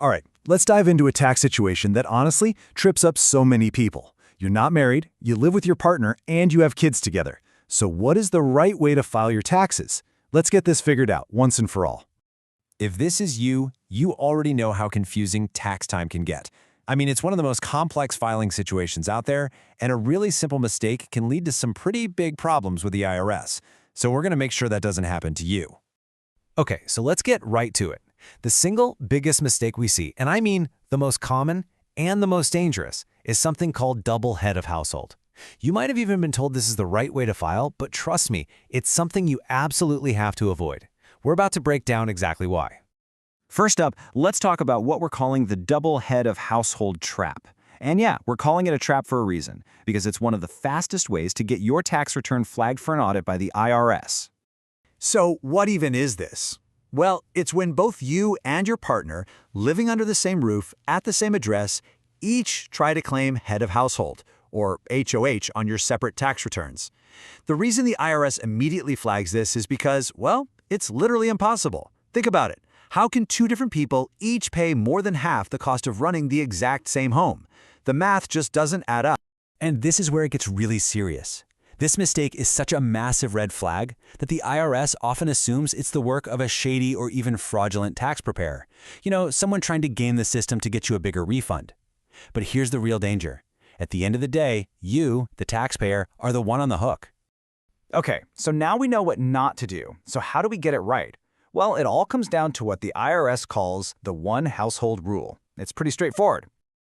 All right, let's dive into a tax situation that honestly trips up so many people. You're not married, you live with your partner, and you have kids together. So what is the right way to file your taxes? Let's get this figured out once and for all. If this is you, you already know how confusing tax time can get. I mean, it's one of the most complex filing situations out there, and a really simple mistake can lead to some pretty big problems with the IRS. So we're going to make sure that doesn't happen to you. Okay, so let's get right to it. The single biggest mistake we see, and I mean the most common and the most dangerous, is something called double head of household. You might have even been told this is the right way to file, but trust me, it's something you absolutely have to avoid. We're about to break down exactly why. First up, let's talk about what we're calling the double head of household trap. And yeah, we're calling it a trap for a reason, because it's one of the fastest ways to get your tax return flagged for an audit by the IRS. So what even is this? Well, it's when both you and your partner, living under the same roof at the same address, each try to claim head of household, or HOH, on your separate tax returns. The reason the IRS immediately flags this is because, well, it's literally impossible. Think about it. How can two different people each pay more than half the cost of running the exact same home? The math just doesn't add up. And this is where it gets really serious. This mistake is such a massive red flag that the IRS often assumes it's the work of a shady or even fraudulent tax preparer. You know, someone trying to game the system to get you a bigger refund. But here's the real danger. At the end of the day, you, the taxpayer, are the one on the hook. Okay, so now we know what not to do. So how do we get it right? Well, it all comes down to what the IRS calls the one household rule. It's pretty straightforward.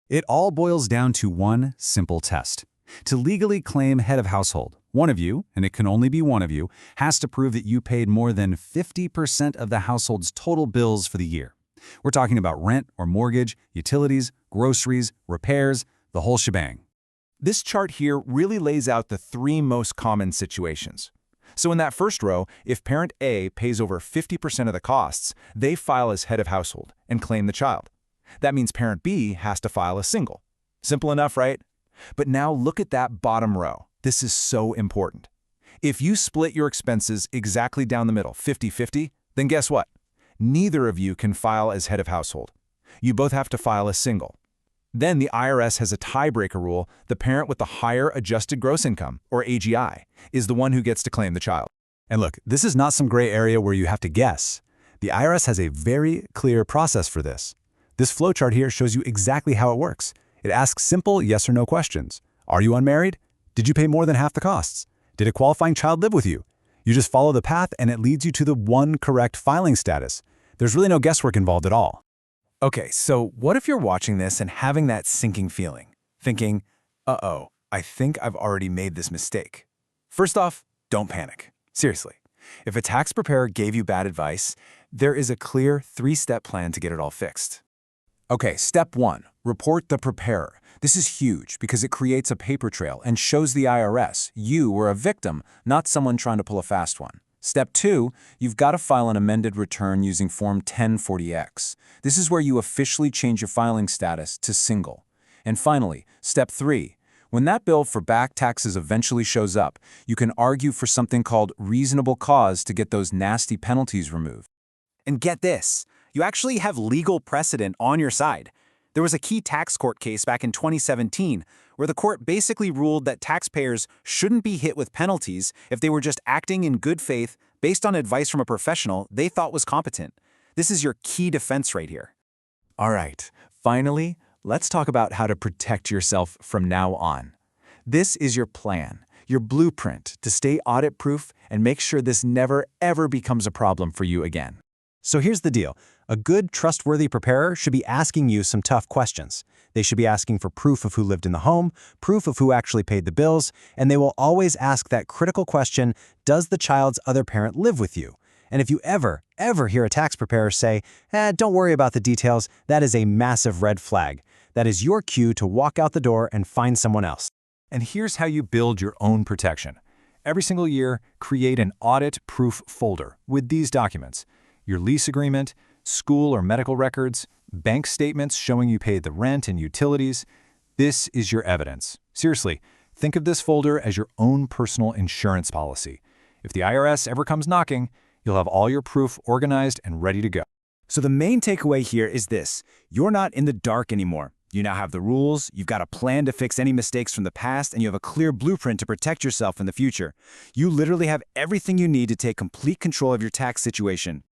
It all boils down to one simple test. To legally claim head of household, one of you, and it can only be one of you, has to prove that you paid more than 50% of the household's total bills for the year. We're talking about rent or mortgage, utilities, groceries, repairs, the whole shebang. This chart here really lays out the three most common situations. So in that first row, if parent A pays over 50% of the costs, they file as head of household and claim the child. That means parent B has to file as single. Simple enough, right? But now look at that bottom row. This is so important. If you split your expenses exactly down the middle, 50-50, then guess what? Neither of you can file as head of household. You both have to file as single. Then the IRS has a tiebreaker rule. The parent with the higher adjusted gross income, or AGI, is the one who gets to claim the child. And look, this is not some gray area where you have to guess. The IRS has a very clear process for this. This flowchart here shows you exactly how it works. It asks simple yes or no questions. Are you unmarried? Did you pay more than half the costs? Did a qualifying child live with you? You just follow the path and it leads you to the one correct filing status. There's really no guesswork involved at all. Okay, so what if you're watching this and having that sinking feeling? Thinking, uh-oh, I think I've already made this mistake. First off, don't panic. Seriously. If a tax preparer gave you bad advice, there is a clear three-step plan to get it all fixed. Okay, step 1, report the preparer. This is huge because it creates a paper trail and shows the IRS you were a victim, not someone trying to pull a fast one. Step 2, you've got to file an amended return using Form 1040X. This is where you officially change your filing status to single. And finally, step 3, when that bill for back taxes eventually shows up, you can argue for something called reasonable cause to get those nasty penalties removed. And get this, you actually have legal precedent on your side. There was a key tax court case back in 2017 where the court basically ruled that taxpayers shouldn't be hit with penalties if they were just acting in good faith based on advice from a professional they thought was competent. This is your key defense right here. All right, finally, let's talk about how to protect yourself from now on. This is your plan, your blueprint to stay audit-proof and make sure this never, ever becomes a problem for you again. So here's the deal. A good, trustworthy preparer should be asking you some tough questions. They should be asking for proof of who lived in the home, proof of who actually paid the bills, and they will always ask that critical question, does the child's other parent live with you? And if you ever hear a tax preparer say, don't worry about the details, that is a massive red flag. That is your cue to walk out the door and find someone else. And here's how you build your own protection. Every single year, create an audit-proof folder with these documents: your lease agreement, school or medical records, bank statements showing you paid the rent and utilities. This is your evidence. Seriously, think of this folder as your own personal insurance policy. If the IRS ever comes knocking, you'll have all your proof organized and ready to go. So the main takeaway here is this: you're not in the dark anymore. You now have the rules, you've got a plan to fix any mistakes from the past, and you have a clear blueprint to protect yourself in the future. You literally have everything you need to take complete control of your tax situation.